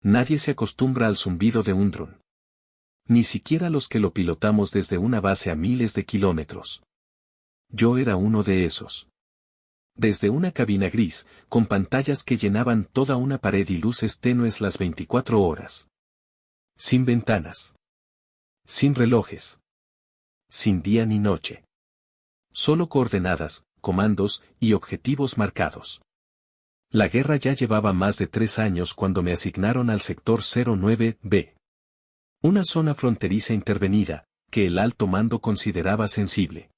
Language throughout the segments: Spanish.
Nadie se acostumbra al zumbido de un dron. Ni siquiera los que lo pilotamos desde una base a miles de kilómetros. Yo era uno de esos. Desde una cabina gris, con pantallas que llenaban toda una pared y luces tenues las 24 horas. Sin ventanas. Sin relojes. Sin día ni noche. Solo coordenadas, comandos y objetivos marcados. La guerra ya llevaba más de 3 años cuando me asignaron al sector 09B. Una zona fronteriza intervenida, que el alto mando consideraba sensible.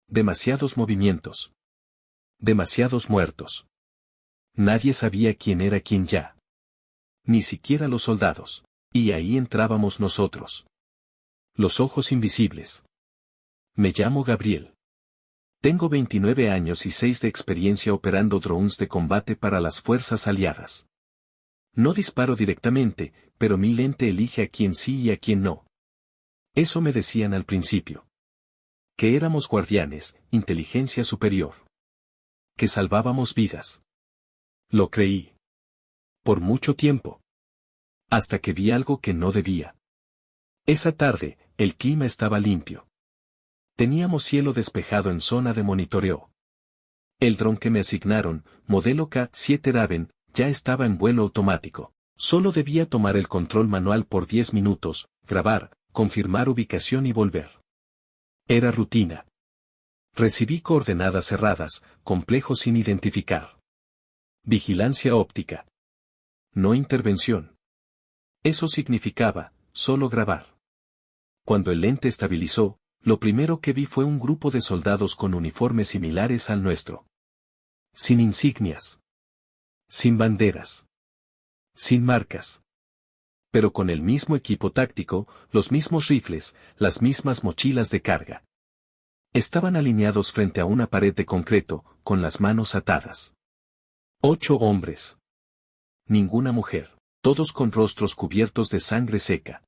Demasiados movimientos. Demasiados muertos. Nadie sabía quién era quién ya. Ni siquiera los soldados. Y ahí entrábamos nosotros. Los ojos invisibles. Me llamo Gabriel. Tengo 29 años y 6 de experiencia operando drones de combate para las fuerzas aliadas. No disparo directamente, pero mi lente elige a quién sí y a quién no. Eso me decían al principio. Que éramos guardianes, inteligencia superior. Que salvábamos vidas. Lo creí. Por mucho tiempo. Hasta que vi algo que no debía. Esa tarde, el clima estaba limpio. Teníamos cielo despejado en zona de monitoreo. El dron que me asignaron, modelo K-7 Raven, ya estaba en vuelo automático. Solo debía tomar el control manual por 10 minutos, grabar, confirmar ubicación y volver. Era rutina. Recibí coordenadas cerradas, complejo sin identificar. Vigilancia óptica. No intervención. Eso significaba, solo grabar. Cuando el lente estabilizó, lo primero que vi fue un grupo de soldados con uniformes similares al nuestro. Sin insignias. Sin banderas. Sin marcas. Pero con el mismo equipo táctico, los mismos rifles, las mismas mochilas de carga. Estaban alineados frente a una pared de concreto, con las manos atadas. 8 hombres. Ninguna mujer, todos con rostros cubiertos de sangre seca.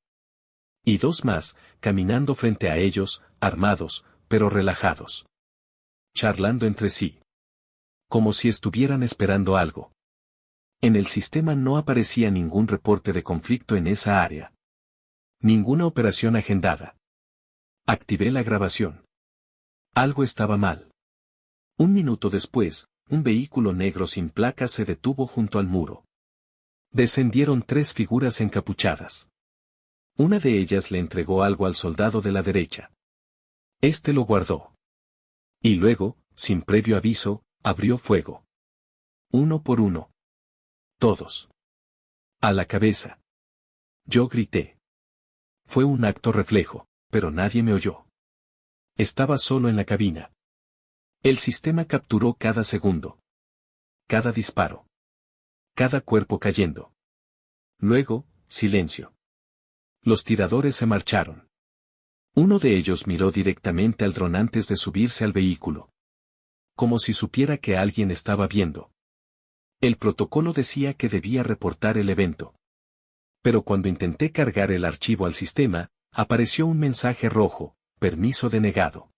Y 2 más, caminando frente a ellos, armados, pero relajados. Charlando entre sí. Como si estuvieran esperando algo. En el sistema no aparecía ningún reporte de conflicto en esa área. Ninguna operación agendada. Activé la grabación. Algo estaba mal. 1 minuto después, un vehículo negro sin placas se detuvo junto al muro. Descendieron 3 figuras encapuchadas. Una de ellas le entregó algo al soldado de la derecha. Este lo guardó. Y luego, sin previo aviso, abrió fuego. Uno por uno. Todos. A la cabeza. Yo grité. Fue un acto reflejo, pero nadie me oyó. Estaba solo en la cabina. El sistema capturó cada segundo. Cada disparo. Cada cuerpo cayendo. Luego, silencio. Los tiradores se marcharon. Uno de ellos miró directamente al dron antes de subirse al vehículo. Como si supiera que alguien estaba viendo. El protocolo decía que debía reportar el evento. Pero cuando intenté cargar el archivo al sistema, apareció un mensaje rojo, permiso denegado.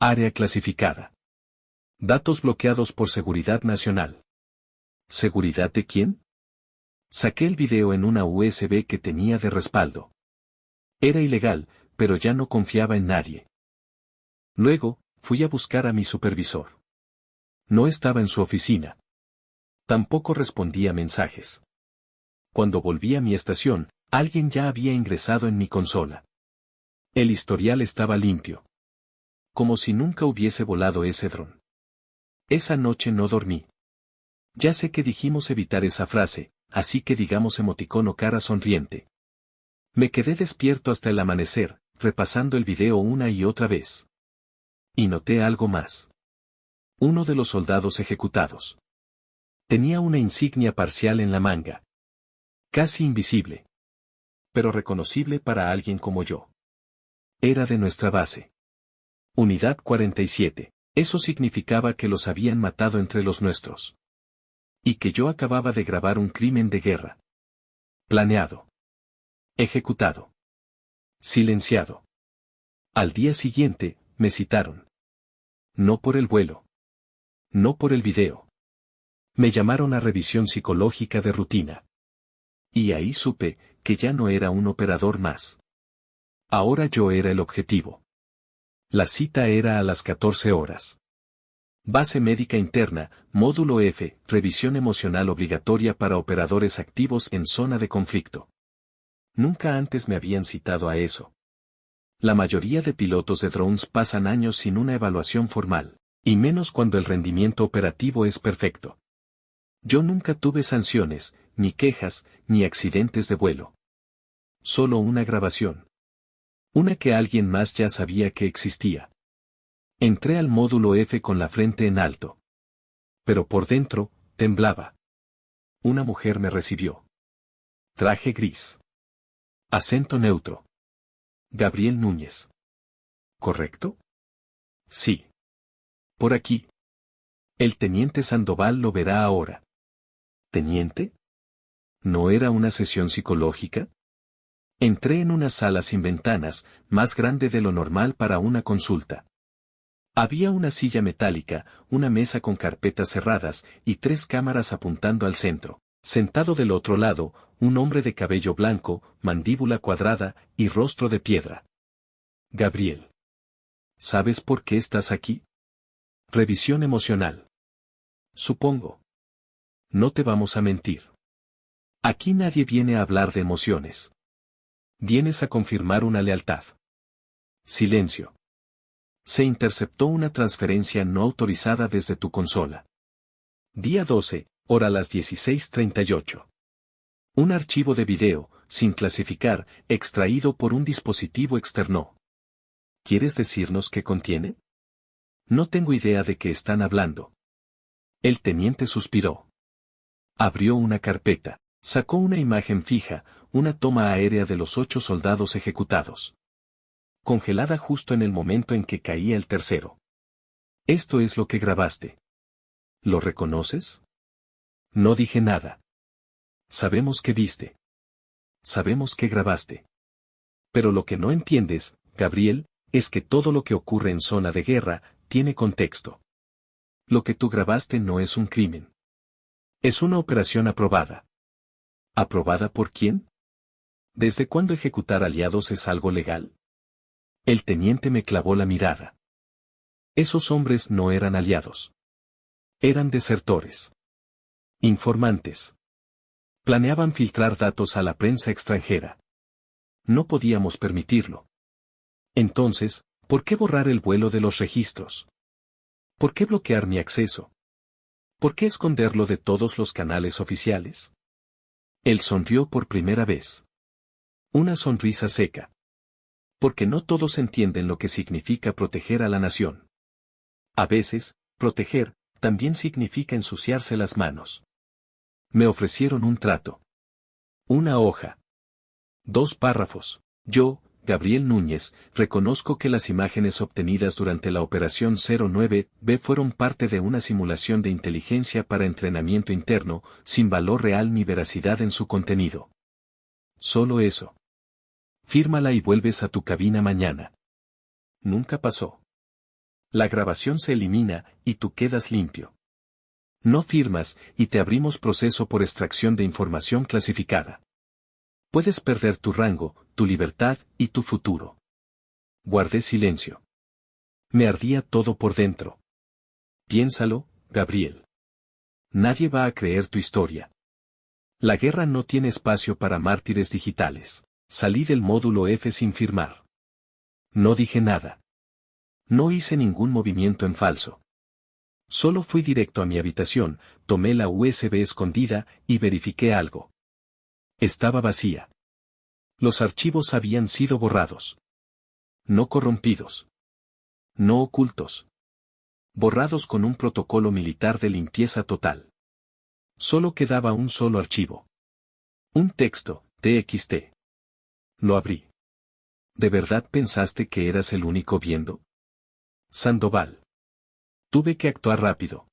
Área clasificada. Datos bloqueados por seguridad nacional. ¿Seguridad de quién? Saqué el video en una USB que tenía de respaldo. Era ilegal, pero ya no confiaba en nadie. Luego, fui a buscar a mi supervisor. No estaba en su oficina. Tampoco respondía mensajes. Cuando volví a mi estación, alguien ya había ingresado en mi consola. El historial estaba limpio. Como si nunca hubiese volado ese dron. Esa noche no dormí. Ya sé que dijimos evitar esa frase, así que digamos emoticono cara sonriente. Me quedé despierto hasta el amanecer, repasando el video una y otra vez. Y noté algo más. Uno de los soldados ejecutados. Tenía una insignia parcial en la manga. Casi invisible. Pero reconocible para alguien como yo. Era de nuestra base. Unidad 47. Eso significaba que los habían matado entre los nuestros. Y que yo acababa de grabar un crimen de guerra. Planeado. Ejecutado. Silenciado. Al día siguiente, me citaron. No por el vuelo. No por el video. Me llamaron a revisión psicológica de rutina. Y ahí supe que ya no era un operador más. Ahora yo era el objetivo. La cita era a las 14 horas. Base médica interna, módulo F, revisión emocional obligatoria para operadores activos en zona de conflicto. Nunca antes me habían citado a eso. La mayoría de pilotos de drones pasan años sin una evaluación formal, y menos cuando el rendimiento operativo es perfecto. Yo nunca tuve sanciones, ni quejas, ni accidentes de vuelo. Solo una grabación. Una que alguien más ya sabía que existía. Entré al módulo F con la frente en alto. Pero por dentro, temblaba. Una mujer me recibió. Traje gris. Acento neutro. Gabriel Núñez. ¿Correcto? Sí. Por aquí. El teniente Sandoval lo verá ahora. ¿Teniente? ¿No era una sesión psicológica? Entré en una sala sin ventanas, más grande de lo normal para una consulta. Había una silla metálica, una mesa con carpetas cerradas y 3 cámaras apuntando al centro. Sentado del otro lado, un hombre de cabello blanco, mandíbula cuadrada y rostro de piedra. Gabriel. ¿Sabes por qué estás aquí? Revisión emocional. Supongo. No te vamos a mentir. Aquí nadie viene a hablar de emociones. Vienes a confirmar una lealtad. Silencio. Se interceptó una transferencia no autorizada desde tu consola. Día 12, hora las 16:38. Un archivo de video, sin clasificar, extraído por un dispositivo externo. ¿Quieres decirnos qué contiene? No tengo idea de qué están hablando. El teniente suspiró. Abrió una carpeta, sacó una imagen fija, una toma aérea de los 8 soldados ejecutados. Congelada justo en el momento en que caía el tercero. Esto es lo que grabaste. ¿Lo reconoces? No dije nada. Sabemos que viste. Sabemos que grabaste. Pero lo que no entiendes, Gabriel, es que todo lo que ocurre en zona de guerra, tiene contexto. Lo que tú grabaste no es un crimen. Es una operación aprobada. ¿Aprobada por quién? ¿Desde cuándo ejecutar aliados es algo legal? El teniente me clavó la mirada. Esos hombres no eran aliados. Eran desertores. Informantes. Planeaban filtrar datos a la prensa extranjera. No podíamos permitirlo. Entonces, ¿por qué borrar el vuelo de los registros? ¿Por qué bloquear mi acceso? ¿Por qué esconderlo de todos los canales oficiales? Él sonrió por primera vez. Una sonrisa seca. Porque no todos entienden lo que significa proteger a la nación. A veces, proteger, también significa ensuciarse las manos. Me ofrecieron un trato. Una hoja. 2 párrafos. Yo, Gabriel Núñez, reconozco que las imágenes obtenidas durante la Operación 09B fueron parte de una simulación de inteligencia para entrenamiento interno, sin valor real ni veracidad en su contenido. Solo eso. Fírmala y vuelves a tu cabina mañana. Nunca pasó. La grabación se elimina y tú quedas limpio. No firmas y te abrimos proceso por extracción de información clasificada. Puedes perder tu rango, tu libertad y tu futuro. Guardé silencio. Me ardía todo por dentro. Piénsalo, Gabriel. Nadie va a creer tu historia. La guerra no tiene espacio para mártires digitales. Salí del módulo F sin firmar. No dije nada. No hice ningún movimiento en falso. Solo fui directo a mi habitación, tomé la USB escondida y verifiqué algo. Estaba vacía. Los archivos habían sido borrados. No corrompidos. No ocultos. Borrados con un protocolo militar de limpieza total. Solo quedaba un solo archivo. Un texto, TXT. Lo abrí. ¿De verdad pensaste que eras el único viendo? Sandoval. Tuve que actuar rápido.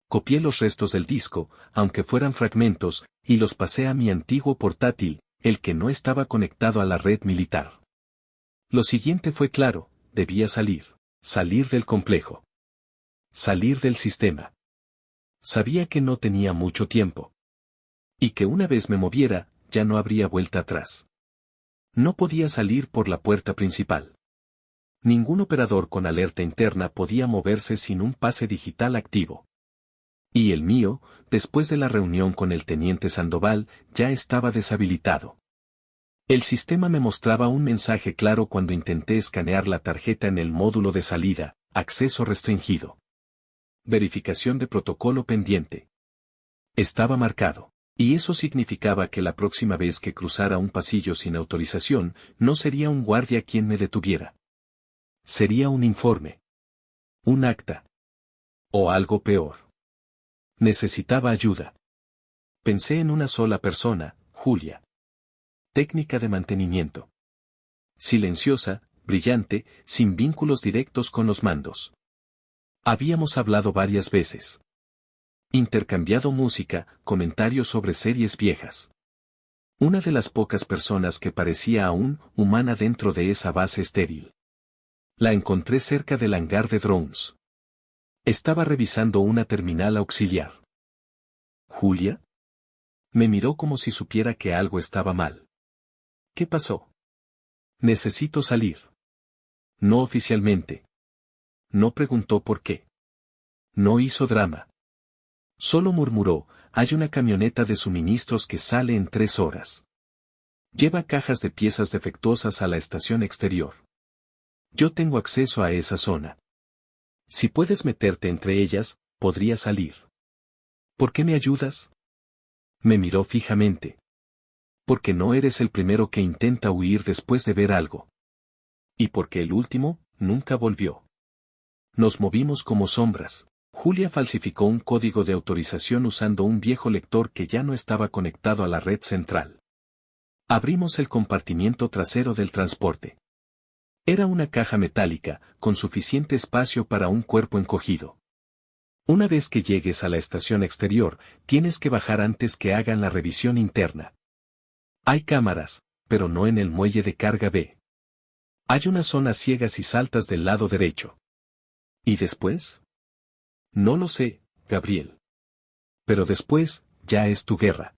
Copié los restos del disco, aunque fueran fragmentos, y los pasé a mi antiguo portátil, el que no estaba conectado a la red militar. Lo siguiente fue claro, debía salir. Salir del complejo. Salir del sistema. Sabía que no tenía mucho tiempo. Y que una vez me moviera, ya no habría vuelta atrás. No podía salir por la puerta principal. Ningún operador con alerta interna podía moverse sin un pase digital activo. Y el mío, después de la reunión con el teniente Sandoval, ya estaba deshabilitado. El sistema me mostraba un mensaje claro cuando intenté escanear la tarjeta en el módulo de salida: acceso restringido. Verificación de protocolo pendiente. Estaba marcado. Y eso significaba que la próxima vez que cruzara un pasillo sin autorización, no sería un guardia quien me detuviera. Sería un informe. Un acta. O algo peor. Necesitaba ayuda. Pensé en una sola persona, Julia. Técnica de mantenimiento. Silenciosa, brillante, sin vínculos directos con los mandos. Habíamos hablado varias veces. Intercambiado música, comentarios sobre series viejas. Una de las pocas personas que parecía aún humana dentro de esa base estéril. La encontré cerca del hangar de drones. Estaba revisando una terminal auxiliar. ¿Julia? Me miró como si supiera que algo estaba mal. ¿Qué pasó? Necesito salir. No oficialmente. No preguntó por qué. No hizo drama. Solo murmuró: hay una camioneta de suministros que sale en 3 horas. Lleva cajas de piezas defectuosas a la estación exterior. Yo tengo acceso a esa zona. Si puedes meterte entre ellas, podría salir. ¿Por qué me ayudas? Me miró fijamente. Porque no eres el primero que intenta huir después de ver algo. Y porque el último nunca volvió. Nos movimos como sombras. Julia falsificó un código de autorización usando un viejo lector que ya no estaba conectado a la red central. Abrimos el compartimiento trasero del transporte. Era una caja metálica, con suficiente espacio para un cuerpo encogido. Una vez que llegues a la estación exterior, tienes que bajar antes que hagan la revisión interna. Hay cámaras, pero no en el muelle de carga B. Hay unas zonas ciegas y saltas del lado derecho. ¿Y después? No lo sé, Gabriel. Pero después, ya es tu guerra.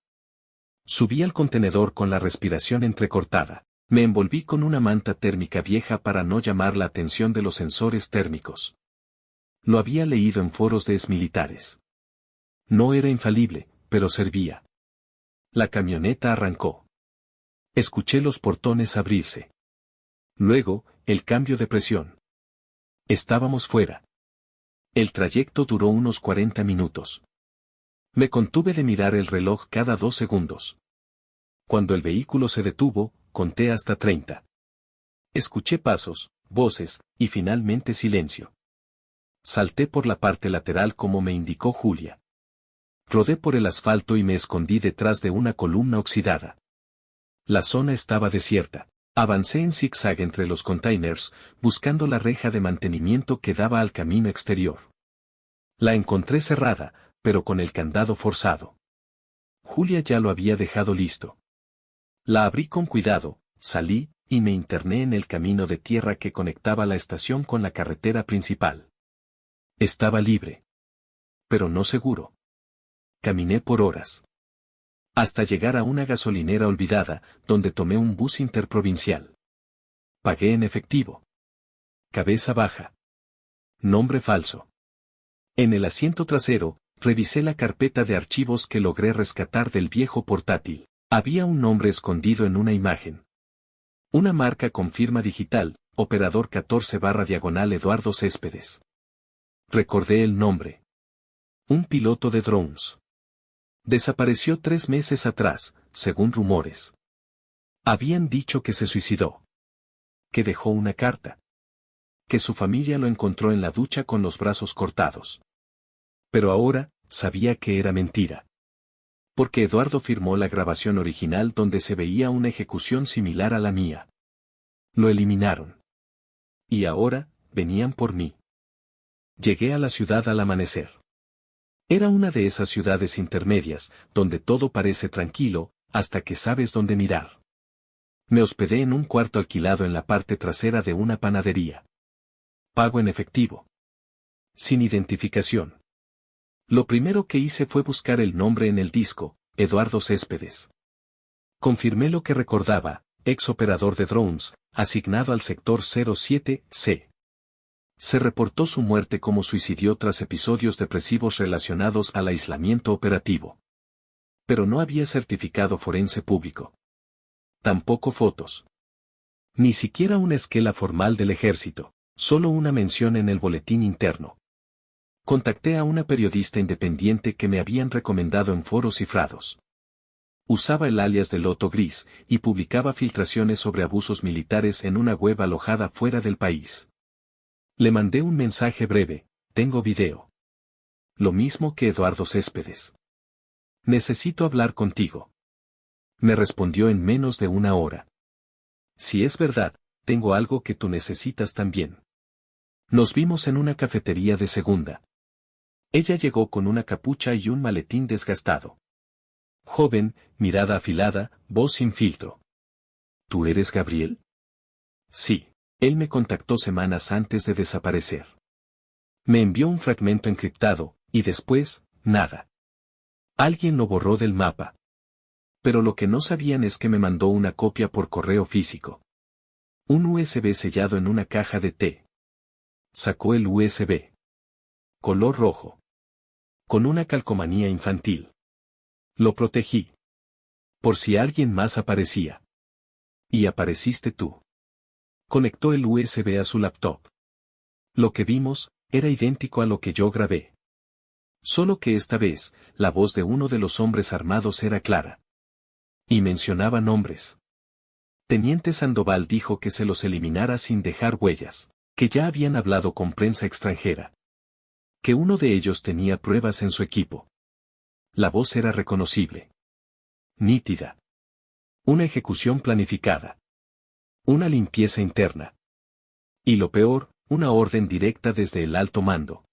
Subí al contenedor con la respiración entrecortada. Me envolví con una manta térmica vieja para no llamar la atención de los sensores térmicos. Lo había leído en foros de exmilitares. No era infalible, pero servía. La camioneta arrancó. Escuché los portones abrirse. Luego, el cambio de presión. Estábamos fuera. El trayecto duró unos 40 minutos. Me contuve de mirar el reloj cada 2 segundos. Cuando el vehículo se detuvo, conté hasta 30. Escuché pasos, voces, y finalmente silencio. Salté por la parte lateral como me indicó Julia. Rodé por el asfalto y me escondí detrás de una columna oxidada. La zona estaba desierta. Avancé en zigzag entre los containers, buscando la reja de mantenimiento que daba al camino exterior. La encontré cerrada, pero con el candado forzado. Julia ya lo había dejado listo. La abrí con cuidado, salí, y me interné en el camino de tierra que conectaba la estación con la carretera principal. Estaba libre. Pero no seguro. Caminé por horas. Hasta llegar a una gasolinera olvidada, donde tomé un bus interprovincial. Pagué en efectivo. Cabeza baja. Nombre falso. En el asiento trasero, revisé la carpeta de archivos que logré rescatar del viejo portátil. Había un nombre escondido en una imagen. Una marca con firma digital, operador 14/diagonal Eduardo Céspedes. Recordé el nombre. Un piloto de drones. Desapareció 3 meses atrás, según rumores. Habían dicho que se suicidó. Que dejó una carta. Que su familia lo encontró en la ducha con los brazos cortados. Pero ahora, sabía que era mentira. Porque Eduardo firmó la grabación original donde se veía una ejecución similar a la mía. Lo eliminaron. Y ahora, venían por mí. Llegué a la ciudad al amanecer. Era una de esas ciudades intermedias, donde todo parece tranquilo, hasta que sabes dónde mirar. Me hospedé en un cuarto alquilado en la parte trasera de una panadería. Pago en efectivo. Sin identificación. Lo primero que hice fue buscar el nombre en el disco, Eduardo Céspedes. Confirmé lo que recordaba, ex operador de drones, asignado al sector 07C. Se reportó su muerte como suicidio tras episodios depresivos relacionados al aislamiento operativo. Pero no había certificado forense público. Tampoco fotos. Ni siquiera una esquela formal del ejército, solo una mención en el boletín interno. Contacté a una periodista independiente que me habían recomendado en foros cifrados. Usaba el alias de Loto Gris y publicaba filtraciones sobre abusos militares en una web alojada fuera del país. Le mandé un mensaje breve: tengo video. Lo mismo que Eduardo Céspedes. Necesito hablar contigo. Me respondió en menos de una hora. Si es verdad, tengo algo que tú necesitas también. Nos vimos en una cafetería de segunda. Ella llegó con una capucha y un maletín desgastado. Joven, mirada afilada, voz sin filtro. ¿Tú eres Gabriel? Sí, él me contactó semanas antes de desaparecer. Me envió un fragmento encriptado, y después, nada. Alguien lo borró del mapa. Pero lo que no sabían es que me mandó una copia por correo físico. Un USB sellado en una caja de té. Sacó el USB. Color rojo. Con una calcomanía infantil. Lo protegí. Por si alguien más aparecía. Y apareciste tú. Conectó el USB a su laptop. Lo que vimos, era idéntico a lo que yo grabé. Solo que esta vez, la voz de uno de los hombres armados era clara. Y mencionaba nombres. Teniente Sandoval dijo que se los eliminara sin dejar huellas, que ya habían hablado con prensa extranjera. Que uno de ellos tenía pruebas en su equipo. La voz era reconocible. Nítida. Una ejecución planificada. Una limpieza interna. Y lo peor, una orden directa desde el alto mando.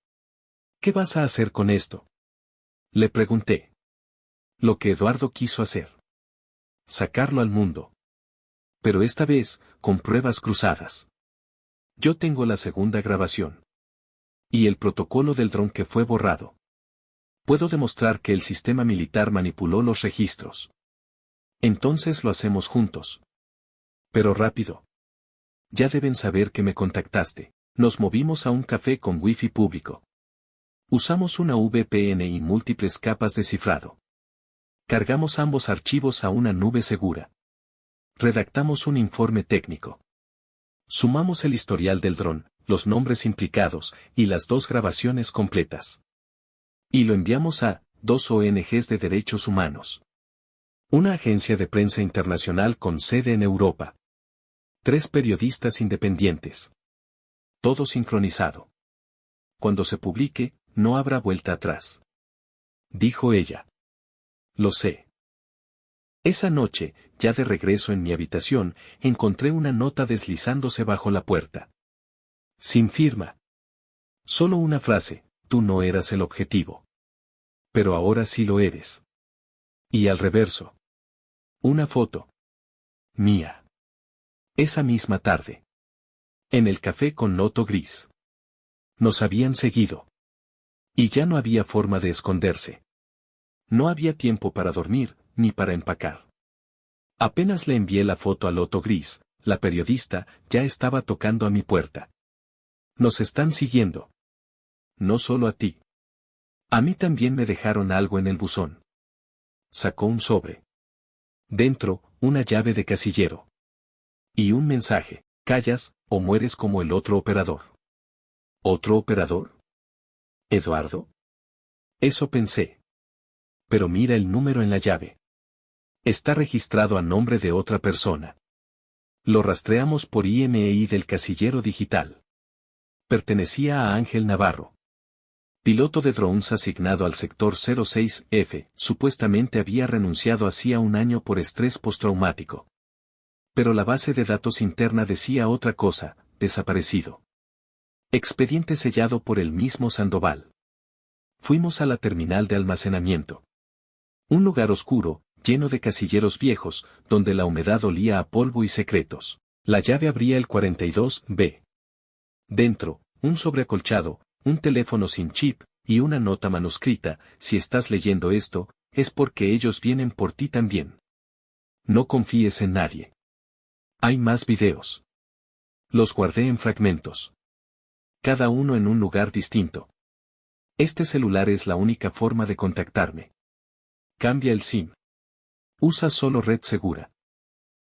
¿Qué vas a hacer con esto? Le pregunté. Lo que Eduardo quiso hacer. Sacarlo al mundo. Pero esta vez, con pruebas cruzadas. Yo tengo la segunda grabación. Y el protocolo del dron que fue borrado. Puedo demostrar que el sistema militar manipuló los registros. Entonces lo hacemos juntos. Pero rápido. Ya deben saber que me contactaste. Nos movimos a un café con wifi público. Usamos una VPN y múltiples capas de cifrado. Cargamos ambos archivos a una nube segura. Redactamos un informe técnico. Sumamos el historial del dron, los nombres implicados, y las dos grabaciones completas. Y lo enviamos a 2 ONGs de derechos humanos. Una agencia de prensa internacional con sede en Europa. 3 periodistas independientes. Todo sincronizado. Cuando se publique, no habrá vuelta atrás. Dijo ella. Lo sé. Esa noche, ya de regreso en mi habitación, encontré una nota deslizándose bajo la puerta. Sin firma. Solo una frase: tú no eras el objetivo. Pero ahora sí lo eres. Y al reverso. Una foto. Mía. Esa misma tarde. En el café con Loto Gris. Nos habían seguido. Y ya no había forma de esconderse. No había tiempo para dormir, ni para empacar. Apenas le envié la foto a Loto Gris, la periodista ya estaba tocando a mi puerta. Nos están siguiendo. No solo a ti. A mí también me dejaron algo en el buzón. Sacó un sobre. Dentro, una llave de casillero. Y un mensaje: callas, o mueres como el otro operador. ¿Otro operador? ¿Eduardo? Eso pensé. Pero mira el número en la llave. Está registrado a nombre de otra persona. Lo rastreamos por IMEI del casillero digital. Pertenecía a Ángel Navarro. Piloto de drones asignado al sector 06F, supuestamente había renunciado hacía un año por estrés postraumático. Pero la base de datos interna decía otra cosa: desaparecido. Expediente sellado por el mismo Sandoval. Fuimos a la terminal de almacenamiento. Un lugar oscuro, lleno de casilleros viejos, donde la humedad olía a polvo y secretos. La llave abría el 42B. Dentro, un sobre acolchado, un teléfono sin chip, y una nota manuscrita: si estás leyendo esto, es porque ellos vienen por ti también. No confíes en nadie. Hay más videos. Los guardé en fragmentos. Cada uno en un lugar distinto. Este celular es la única forma de contactarme. Cambia el SIM. Usa solo red segura.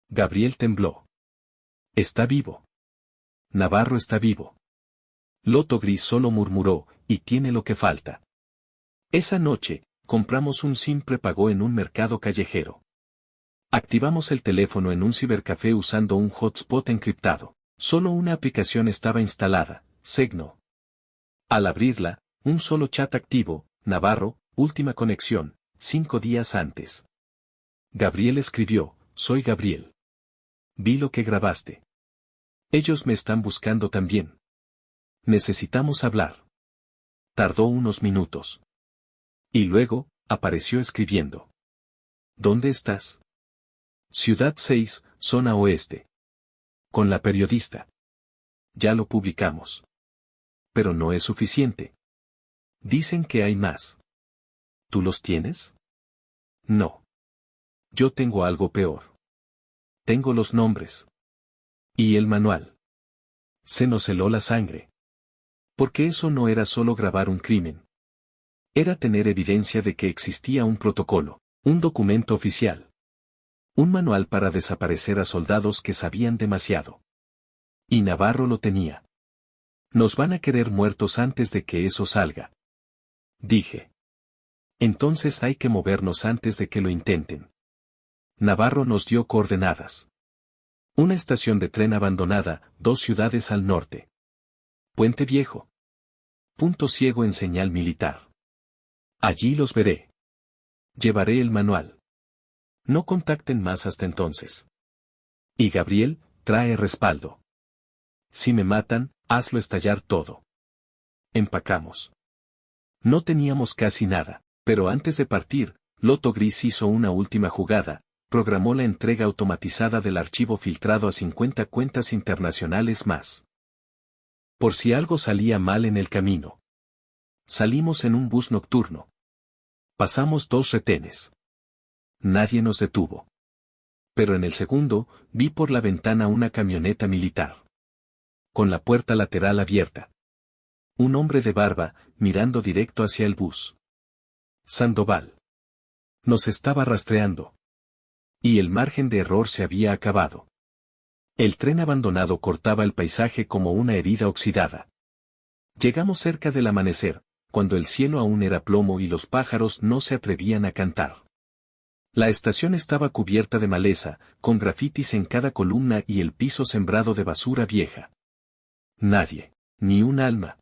Gabriel tembló. Está vivo. Navarro está vivo. Loto Gris solo murmuró, y tiene lo que falta. Esa noche, compramos un SIM prepago en un mercado callejero. Activamos el teléfono en un cibercafé usando un hotspot encriptado. Solo una aplicación estaba instalada, Segno. Al abrirla, un solo chat activo, Navarro, última conexión, 5 días antes. Gabriel escribió, soy Gabriel. Vi lo que grabaste. Ellos me están buscando también. Necesitamos hablar. Tardó unos minutos. Y luego, apareció escribiendo. ¿Dónde estás? Ciudad 6, zona oeste. Con la periodista. Ya lo publicamos. Pero no es suficiente. Dicen que hay más. ¿Tú los tienes? No. Yo tengo algo peor. Tengo los nombres. Y el manual. Se nos heló la sangre. Porque eso no era solo grabar un crimen. Era tener evidencia de que existía un protocolo, un documento oficial. Un manual para desaparecer a soldados que sabían demasiado. Y Navarro lo tenía. Nos van a querer muertos antes de que eso salga. Dije. Entonces hay que movernos antes de que lo intenten. Navarro nos dio coordenadas. Una estación de tren abandonada, 2 ciudades al norte. Puente Viejo. Punto ciego en señal militar. Allí los veré. Llevaré el manual. No contacten más hasta entonces. Y Gabriel, trae respaldo. Si me matan, hazlo estallar todo. Empacamos. No teníamos casi nada, pero antes de partir, Loto Gris hizo una última jugada, programó la entrega automatizada del archivo filtrado a 50 cuentas internacionales más. Por si algo salía mal en el camino. Salimos en un bus nocturno. Pasamos 2 retenes. Nadie nos detuvo. Pero en el segundo, vi por la ventana una camioneta militar. Con la puerta lateral abierta. Un hombre de barba, mirando directo hacia el bus. Sandoval. Nos estaba rastreando. Y el margen de error se había acabado. El tren abandonado cortaba el paisaje como una herida oxidada. Llegamos cerca del amanecer, cuando el cielo aún era plomo y los pájaros no se atrevían a cantar. La estación estaba cubierta de maleza, con grafitis en cada columna y el piso sembrado de basura vieja. Nadie, ni un alma.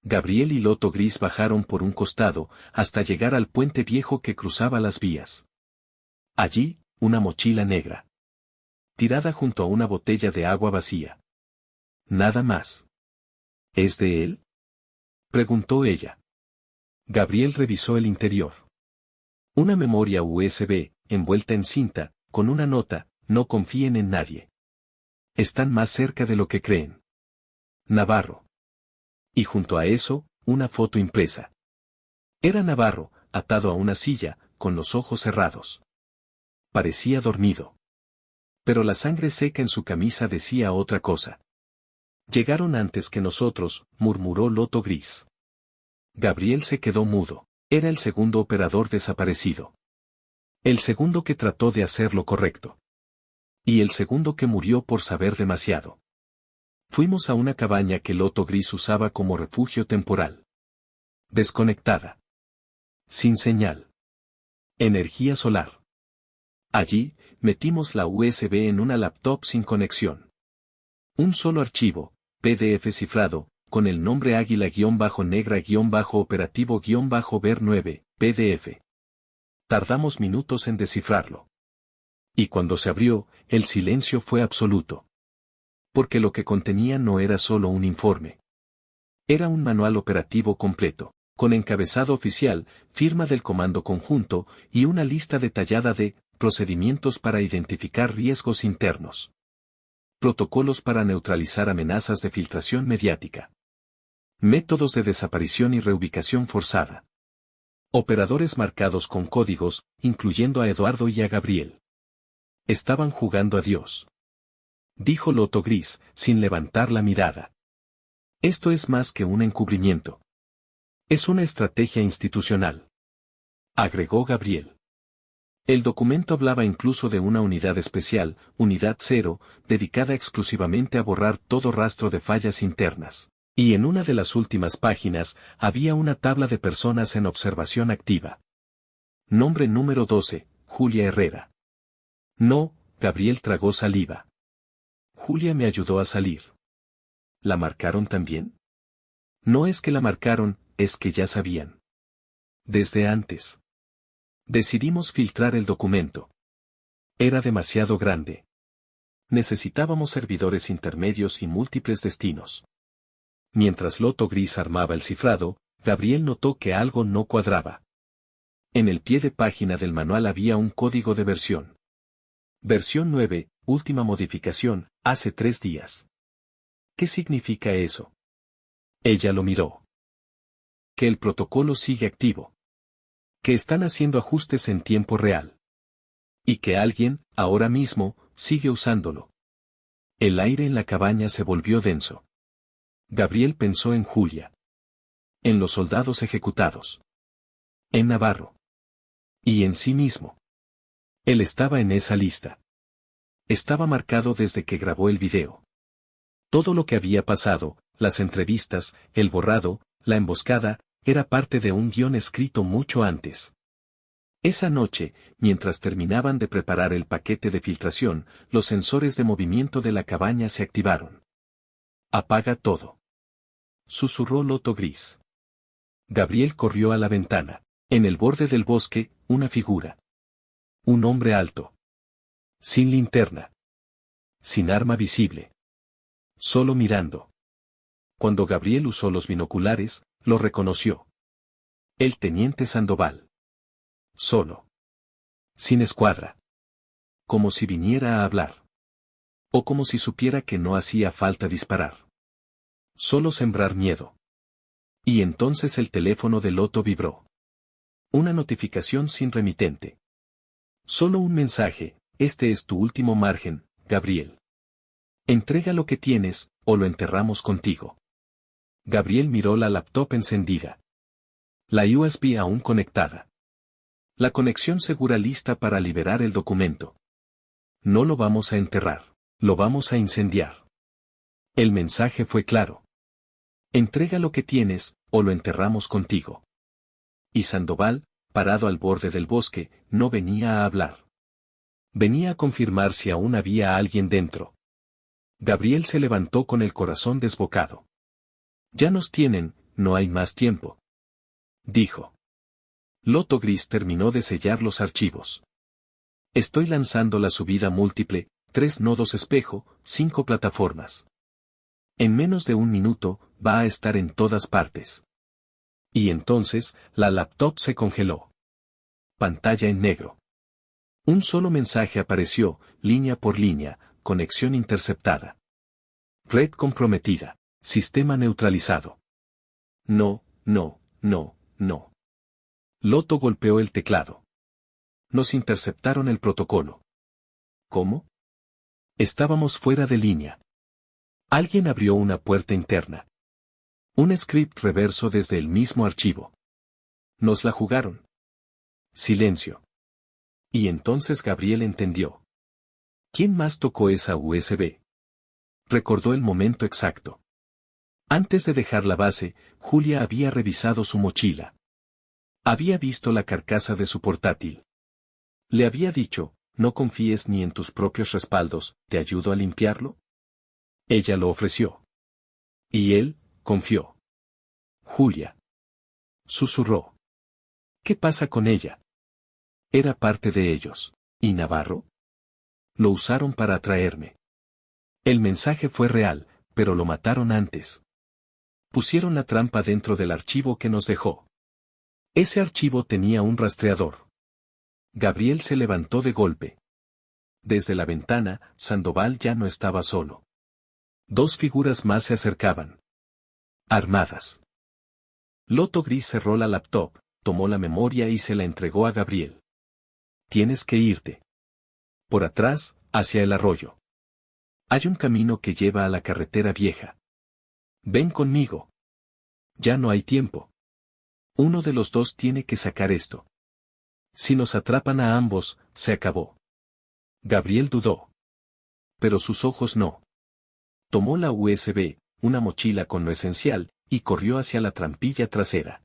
Gabriel y Loto Gris bajaron por un costado, hasta llegar al puente viejo que cruzaba las vías. Allí, una mochila negra. Tirada junto a una botella de agua vacía. Nada más. ¿Es de él? Preguntó ella. Gabriel revisó el interior. Una memoria USB, envuelta en cinta, con una nota, no confíen en nadie. Están más cerca de lo que creen. Navarro. Y junto a eso, una foto impresa. Era Navarro, atado a una silla, con los ojos cerrados. Parecía dormido. Pero la sangre seca en su camisa decía otra cosa. Llegaron antes que nosotros, murmuró Loto Gris. Gabriel se quedó mudo. Era el segundo operador desaparecido. El segundo que trató de hacer lo correcto. Y el segundo que murió por saber demasiado. Fuimos a una cabaña que Loto Gris usaba como refugio temporal. Desconectada. Sin señal. Energía solar. Allí, metimos la USB en una laptop sin conexión. Un solo archivo, PDF cifrado, con el nombre águila-negra-operativo-ver9, PDF. Tardamos minutos en descifrarlo. Y cuando se abrió, el silencio fue absoluto. Porque lo que contenía no era solo un informe. Era un manual operativo completo, con encabezado oficial, firma del Comando Conjunto, y una lista detallada de procedimientos para identificar riesgos internos. Protocolos para neutralizar amenazas de filtración mediática. Métodos de desaparición y reubicación forzada. Operadores marcados con códigos, incluyendo a Eduardo y a Gabriel. Estaban jugando a Dios. Dijo Loto Gris, sin levantar la mirada. Esto es más que un encubrimiento. Es una estrategia institucional. Agregó Gabriel. El documento hablaba incluso de una unidad especial, Unidad Cero, dedicada exclusivamente a borrar todo rastro de fallas internas. Y en una de las últimas páginas, había una tabla de personas en observación activa. Nombre número 12, Julia Herrera. No, Gabriel tragó saliva. Julia me ayudó a salir. ¿La marcaron también? No es que la marcaron, es que ya sabían. Desde antes. Decidimos filtrar el documento. Era demasiado grande. Necesitábamos servidores intermedios y múltiples destinos. Mientras Loto Gris armaba el cifrado, Gabriel notó que algo no cuadraba. En el pie de página del manual había un código de versión. Versión 9, última modificación, hace 3 días. ¿Qué significa eso? Ella lo miró. Que el protocolo sigue activo. Que están haciendo ajustes en tiempo real. Y que alguien, ahora mismo, sigue usándolo. El aire en la cabaña se volvió denso. Gabriel pensó en Julia. En los soldados ejecutados. En Navarro. Y en sí mismo. Él estaba en esa lista. Estaba marcado desde que grabó el video. Todo lo que había pasado, las entrevistas, el borrado, la emboscada, era parte de un guión escrito mucho antes. Esa noche, mientras terminaban de preparar el paquete de filtración, los sensores de movimiento de la cabaña se activaron. Apaga todo. Susurró Loto Gris. Gabriel corrió a la ventana. En el borde del bosque, una figura. Un hombre alto. Sin linterna. Sin arma visible. Solo mirando. Cuando Gabriel usó los binoculares, lo reconoció. El teniente Sandoval. Solo. Sin escuadra. Como si viniera a hablar. O como si supiera que no hacía falta disparar. Solo sembrar miedo. Y entonces el teléfono de Loto vibró. Una notificación sin remitente. Solo un mensaje, este es tu último margen, Gabriel. Entrega lo que tienes, o lo enterramos contigo. Gabriel miró la laptop encendida. La USB aún conectada. La conexión segura lista para liberar el documento. No lo vamos a enterrar, lo vamos a incendiar. El mensaje fue claro. Entrega lo que tienes, o lo enterramos contigo. Y Sandoval, parado al borde del bosque, no venía a hablar. Venía a confirmar si aún había alguien dentro. Gabriel se levantó con el corazón desbocado. Ya nos tienen, no hay más tiempo. Dijo. Loto Gris terminó de sellar los archivos. Estoy lanzando la subida múltiple, 3 nodos espejo, 5 plataformas. En menos de 1 minuto, va a estar en todas partes. Y entonces, la laptop se congeló. Pantalla en negro. Un solo mensaje apareció, línea por línea, conexión interceptada. Red comprometida. Sistema neutralizado. No, no, no, no. Loto golpeó el teclado. Nos interceptaron el protocolo. ¿Cómo? Estábamos fuera de línea. Alguien abrió una puerta interna. Un script reverso desde el mismo archivo. Nos la jugaron. Silencio. Y entonces Gabriel entendió. ¿Quién más tocó esa USB? Recordó el momento exacto. Antes de dejar la base, Julia había revisado su mochila. Había visto la carcasa de su portátil. Le había dicho, no confíes ni en tus propios respaldos, ¿te ayudo a limpiarlo? Ella lo ofreció. Y él, confió. Julia. Susurró. ¿Qué pasa con ella? Era parte de ellos. ¿Y Navarro? Lo usaron para atraerme. El mensaje fue real, pero lo mataron antes. Pusieron la trampa dentro del archivo que nos dejó. Ese archivo tenía un rastreador. Gabriel se levantó de golpe. Desde la ventana, Sandoval ya no estaba solo. 2 figuras más se acercaban. Armadas. Loto Gris cerró la laptop, tomó la memoria y se la entregó a Gabriel. Tienes que irte. Por atrás, hacia el arroyo. Hay un camino que lleva a la carretera vieja. Ven conmigo. Ya no hay tiempo. Uno de los dos tiene que sacar esto. Si nos atrapan a ambos, se acabó. Gabriel dudó. Pero sus ojos no. Tomó la USB, una mochila con lo esencial, y corrió hacia la trampilla trasera.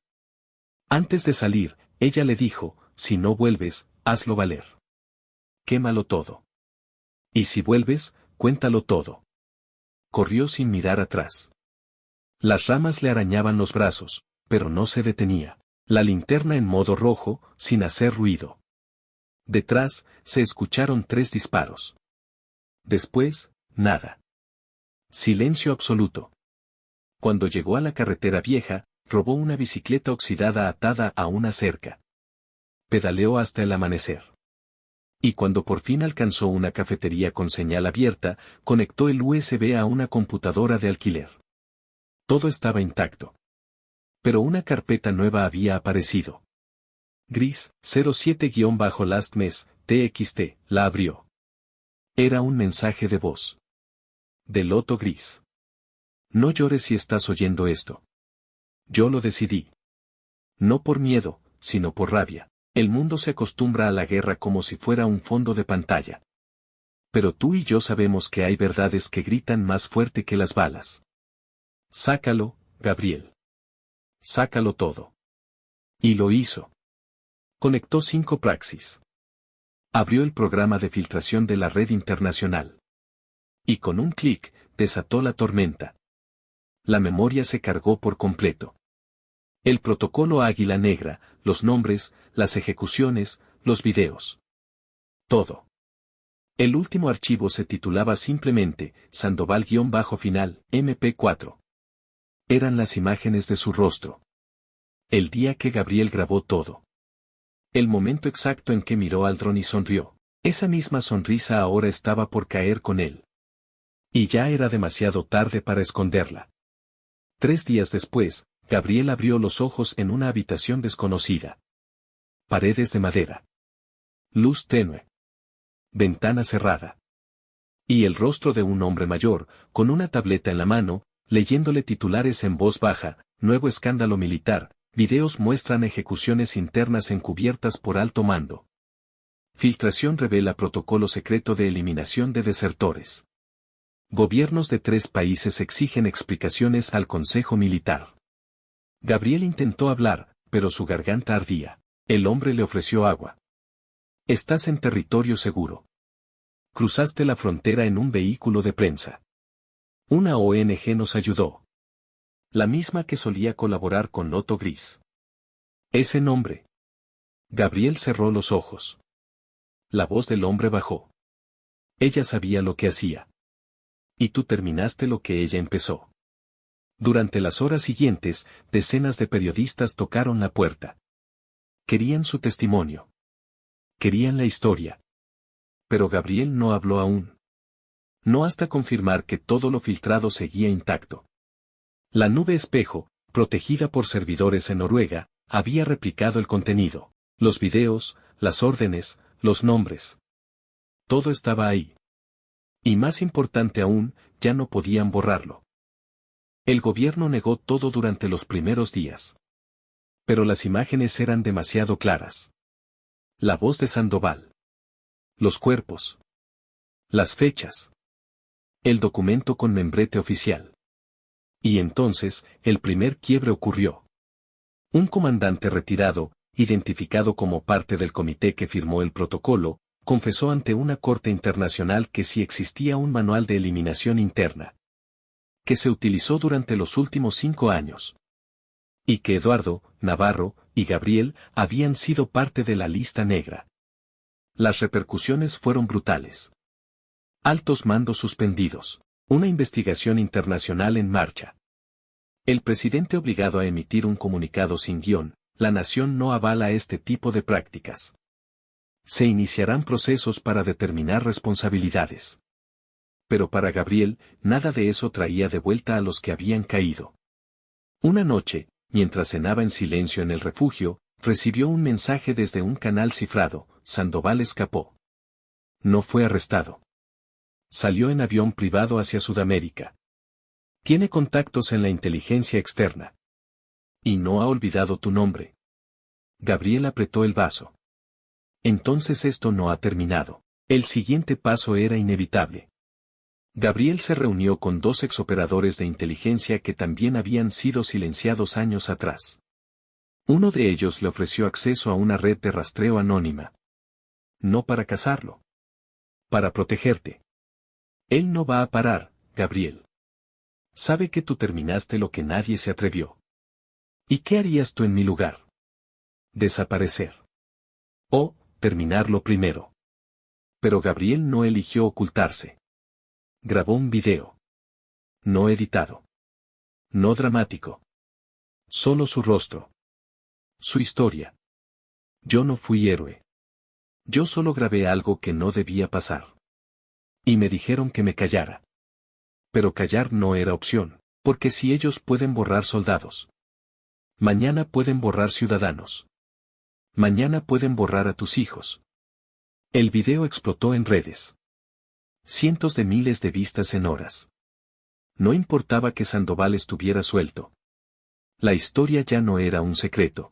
Antes de salir, ella le dijo, si no vuelves, hazlo valer. Quémalo todo. Y si vuelves, cuéntalo todo. Corrió sin mirar atrás. Las ramas le arañaban los brazos, pero no se detenía. La linterna en modo rojo, sin hacer ruido. Detrás, se escucharon 3 disparos. Después, nada. Silencio absoluto. Cuando llegó a la carretera vieja, robó una bicicleta oxidada atada a una cerca. Pedaleó hasta el amanecer. Y cuando por fin alcanzó una cafetería con señal abierta, conectó el USB a una computadora de alquiler. Todo estaba intacto. Pero una carpeta nueva había aparecido. Gris, 07-last mes, TXT, la abrió. Era un mensaje de voz. De Loto Gris. No llores si estás oyendo esto. Yo lo decidí. No por miedo, sino por rabia. El mundo se acostumbra a la guerra como si fuera un fondo de pantalla. Pero tú y yo sabemos que hay verdades que gritan más fuerte que las balas. Sácalo, Gabriel. Sácalo todo. Y lo hizo. Conectó 5 Praxis. Abrió el programa de filtración de la red internacional. Y con un clic, desató la tormenta. La memoria se cargó por completo. El protocolo Águila Negra, los nombres, las ejecuciones, los videos. Todo. El último archivo se titulaba simplemente, Sandoval-final, MP4. Eran las imágenes de su rostro. El día que Gabriel grabó todo. El momento exacto en que miró al dron y sonrió. Esa misma sonrisa ahora estaba por caer con él. Y ya era demasiado tarde para esconderla. 3 días después, Gabriel abrió los ojos en una habitación desconocida. Paredes de madera. Luz tenue. Ventana cerrada. Y el rostro de un hombre mayor, con una tableta en la mano, leyéndole titulares en voz baja, nuevo escándalo militar, videos muestran ejecuciones internas encubiertas por alto mando. Filtración revela protocolo secreto de eliminación de desertores. Gobiernos de 3 países exigen explicaciones al Consejo Militar. Gabriel intentó hablar, pero su garganta ardía. El hombre le ofreció agua. Estás en territorio seguro. Cruzaste la frontera en un vehículo de prensa. Una ONG nos ayudó. La misma que solía colaborar con Loto Gris. Ese nombre. Gabriel cerró los ojos. La voz del hombre bajó. Ella sabía lo que hacía. Y tú terminaste lo que ella empezó. Durante las horas siguientes, decenas de periodistas tocaron la puerta. Querían su testimonio. Querían la historia. Pero Gabriel no habló aún. No hasta confirmar que todo lo filtrado seguía intacto. La nube espejo, protegida por servidores en Noruega, había replicado el contenido, los videos, las órdenes, los nombres. Todo estaba ahí. Y más importante aún, ya no podían borrarlo. El gobierno negó todo durante los primeros días. Pero las imágenes eran demasiado claras. La voz de Sandoval. Los cuerpos. Las fechas. El documento con membrete oficial. Y entonces, el primer quiebre ocurrió. Un comandante retirado, identificado como parte del comité que firmó el protocolo, confesó ante una corte internacional que sí existía un manual de eliminación interna. Que se utilizó durante los últimos 5 años. Y que Eduardo, Navarro y Gabriel habían sido parte de la lista negra. Las repercusiones fueron brutales. Altos mandos suspendidos. Una investigación internacional en marcha. El presidente obligado a emitir un comunicado sin guión, la nación no avala este tipo de prácticas. Se iniciarán procesos para determinar responsabilidades. Pero para Gabriel, nada de eso traía de vuelta a los que habían caído. Una noche, mientras cenaba en silencio en el refugio, recibió un mensaje desde un canal cifrado: Sandoval escapó. No fue arrestado. Salió en avión privado hacia Sudamérica. Tiene contactos en la inteligencia externa. Y no ha olvidado tu nombre. Gabriel apretó el vaso. Entonces esto no ha terminado. El siguiente paso era inevitable. Gabriel se reunió con 2 exoperadores de inteligencia que también habían sido silenciados años atrás. Uno de ellos le ofreció acceso a una red de rastreo anónima. No para cazarlo. Para protegerte. Él no va a parar, Gabriel. Sabe que tú terminaste lo que nadie se atrevió. ¿Y qué harías tú en mi lugar? Desaparecer. O, terminarlo primero. Pero Gabriel no eligió ocultarse. Grabó un video. No editado. No dramático. Solo su rostro. Su historia. Yo no fui héroe. Yo solo grabé algo que no debía pasar. Y me dijeron que me callara. Pero callar no era opción, porque si ellos pueden borrar soldados. Mañana pueden borrar ciudadanos. Mañana pueden borrar a tus hijos. El video explotó en redes. Cientos de miles de vistas en horas. No importaba que Sandoval estuviera suelto. La historia ya no era un secreto.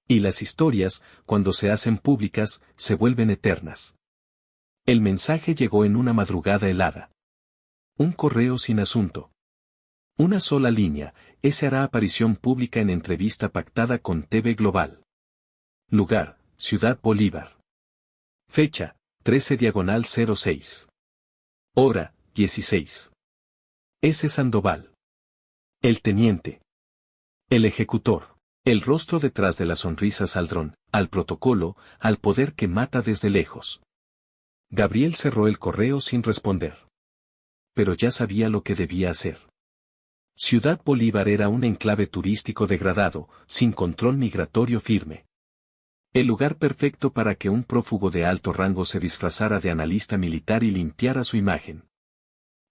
Y las historias, cuando se hacen públicas, se vuelven eternas. El mensaje llegó en una madrugada helada. Un correo sin asunto. Una sola línea, ese hará aparición pública en entrevista pactada con TV Global. Lugar, Ciudad Bolívar. Fecha, 13/06. Hora, 16. S. Sandoval. El teniente. El ejecutor. El rostro detrás de la sonrisa saldrón, al protocolo, al poder que mata desde lejos. Gabriel cerró el correo sin responder. Pero ya sabía lo que debía hacer. Ciudad Bolívar era un enclave turístico degradado, sin control migratorio firme. El lugar perfecto para que un prófugo de alto rango se disfrazara de analista militar y limpiara su imagen.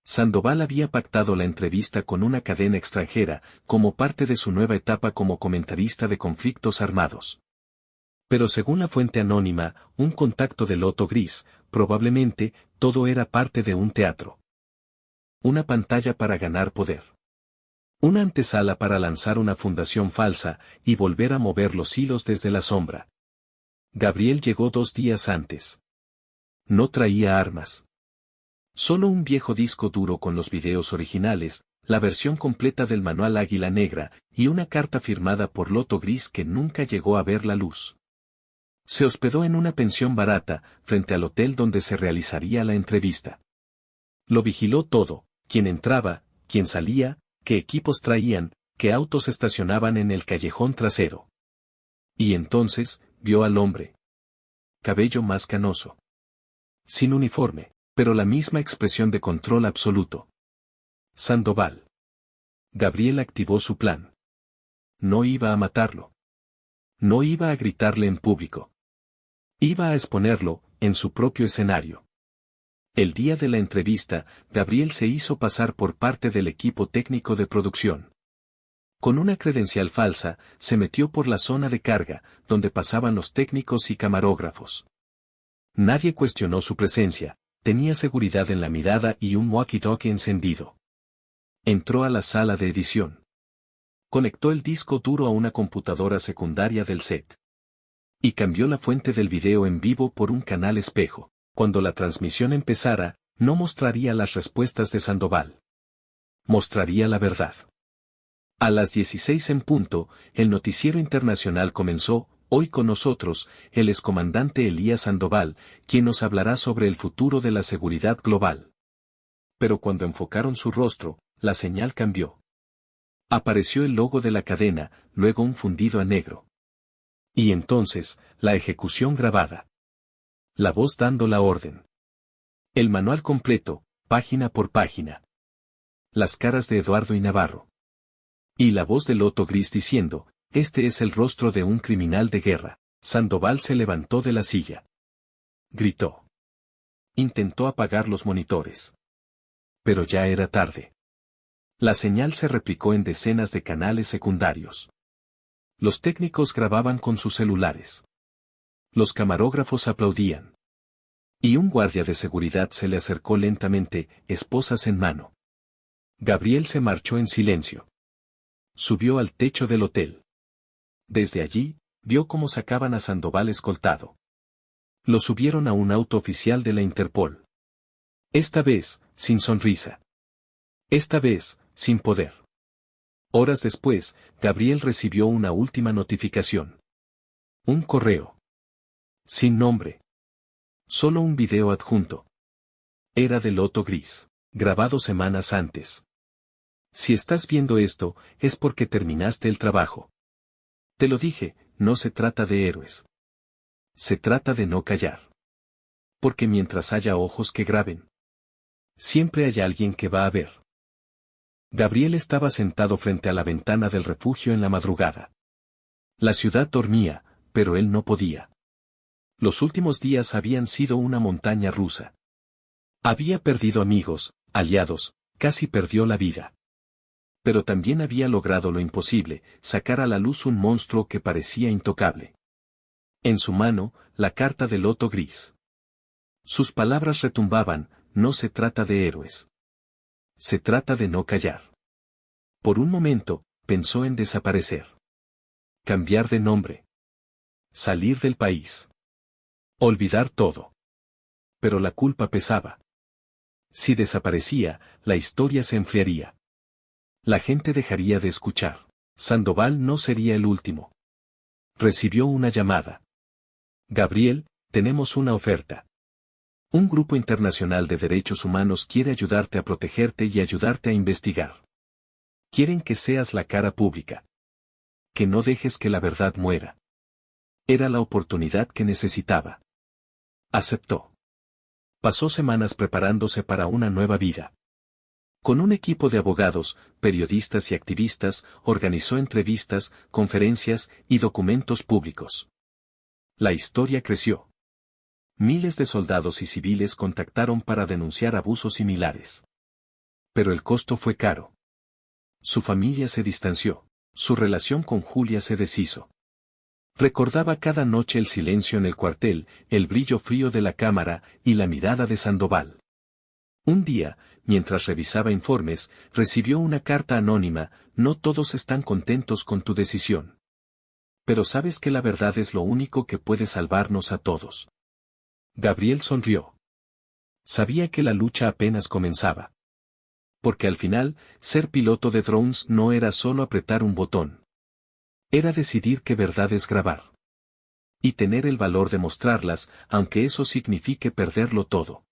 Sandoval había pactado la entrevista con una cadena extranjera, como parte de su nueva etapa como comentarista de conflictos armados. Pero según la fuente anónima, un contacto de loto gris, probablemente, todo era parte de un teatro. Una pantalla para ganar poder. Una antesala para lanzar una fundación falsa, y volver a mover los hilos desde la sombra. Gabriel llegó 2 días antes. No traía armas. Solo un viejo disco duro con los videos originales, la versión completa del manual Águila Negra, y una carta firmada por Loto Gris que nunca llegó a ver la luz. Se hospedó en una pensión barata, frente al hotel donde se realizaría la entrevista. Lo vigiló todo, quién entraba, quién salía, qué equipos traían, qué autos estacionaban en el callejón trasero. Y entonces, vio al hombre. Cabello más canoso. Sin uniforme, pero la misma expresión de control absoluto. Sandoval. Gabriel activó su plan. No iba a matarlo. No iba a gritarle en público. Iba a exponerlo, en su propio escenario. El día de la entrevista, Gabriel se hizo pasar por parte del equipo técnico de producción. Con una credencial falsa, se metió por la zona de carga, donde pasaban los técnicos y camarógrafos. Nadie cuestionó su presencia, tenía seguridad en la mirada y un walkie-talkie encendido. Entró a la sala de edición. Conectó el disco duro a una computadora secundaria del set. Y cambió la fuente del video en vivo por un canal espejo. Cuando la transmisión empezara, no mostraría las respuestas de Sandoval. Mostraría la verdad. A las 16 en punto, el noticiero internacional comenzó. Hoy con nosotros, el excomandante Elías Sandoval, quien nos hablará sobre el futuro de la seguridad global. Pero cuando enfocaron su rostro, la señal cambió. Apareció el logo de la cadena, luego un fundido a negro. Y entonces, la ejecución grabada. La voz dando la orden. El manual completo, página por página. Las caras de Eduardo y Navarro. Y la voz de Loto Gris diciendo, este es el rostro de un criminal de guerra. Sandoval se levantó de la silla. Gritó. Intentó apagar los monitores. Pero ya era tarde. La señal se replicó en decenas de canales secundarios. Los técnicos grababan con sus celulares. Los camarógrafos aplaudían. Y un guardia de seguridad se le acercó lentamente, esposas en mano. Gabriel se marchó en silencio. Subió al techo del hotel. Desde allí, vio cómo sacaban a Sandoval escoltado. Lo subieron a un auto oficial de la Interpol. Esta vez, sin sonrisa. Esta vez, sin poder. Horas después, Gabriel recibió una última notificación. Un correo. Sin nombre. Solo un video adjunto. Era de Loto Gris, grabado semanas antes. Si estás viendo esto, es porque terminaste el trabajo. Te lo dije, no se trata de héroes. Se trata de no callar. Porque mientras haya ojos que graben, siempre hay alguien que va a ver. Gabriel estaba sentado frente a la ventana del refugio en la madrugada. La ciudad dormía, pero él no podía. Los últimos días habían sido una montaña rusa. Había perdido amigos, aliados, casi perdió la vida. Pero también había logrado lo imposible, sacar a la luz un monstruo que parecía intocable. En su mano, la carta del Loto Gris. Sus palabras retumbaban, no se trata de héroes. Se trata de no callar. Por un momento, pensó en desaparecer. Cambiar de nombre. Salir del país. Olvidar todo. Pero la culpa pesaba. Si desaparecía, la historia se enfriaría. La gente dejaría de escuchar. Sandoval no sería el último. Recibió una llamada. Gabriel, tenemos una oferta. Un grupo internacional de derechos humanos quiere ayudarte a protegerte y ayudarte a investigar. Quieren que seas la cara pública. Que no dejes que la verdad muera. Era la oportunidad que necesitaba. Aceptó. Pasó semanas preparándose para una nueva vida. Con un equipo de abogados, periodistas y activistas, organizó entrevistas, conferencias y documentos públicos. La historia creció. Miles de soldados y civiles contactaron para denunciar abusos similares. Pero el costo fue caro. Su familia se distanció. Su relación con Julia se deshizo. Recordaba cada noche el silencio en el cuartel, el brillo frío de la cámara y la mirada de Sandoval. Un día, mientras revisaba informes, recibió una carta anónima: no todos están contentos con tu decisión. Pero sabes que la verdad es lo único que puede salvarnos a todos. Gabriel sonrió. Sabía que la lucha apenas comenzaba. Porque al final, ser piloto de drones no era solo apretar un botón. Era decidir qué verdades grabar. Y tener el valor de mostrarlas, aunque eso signifique perderlo todo.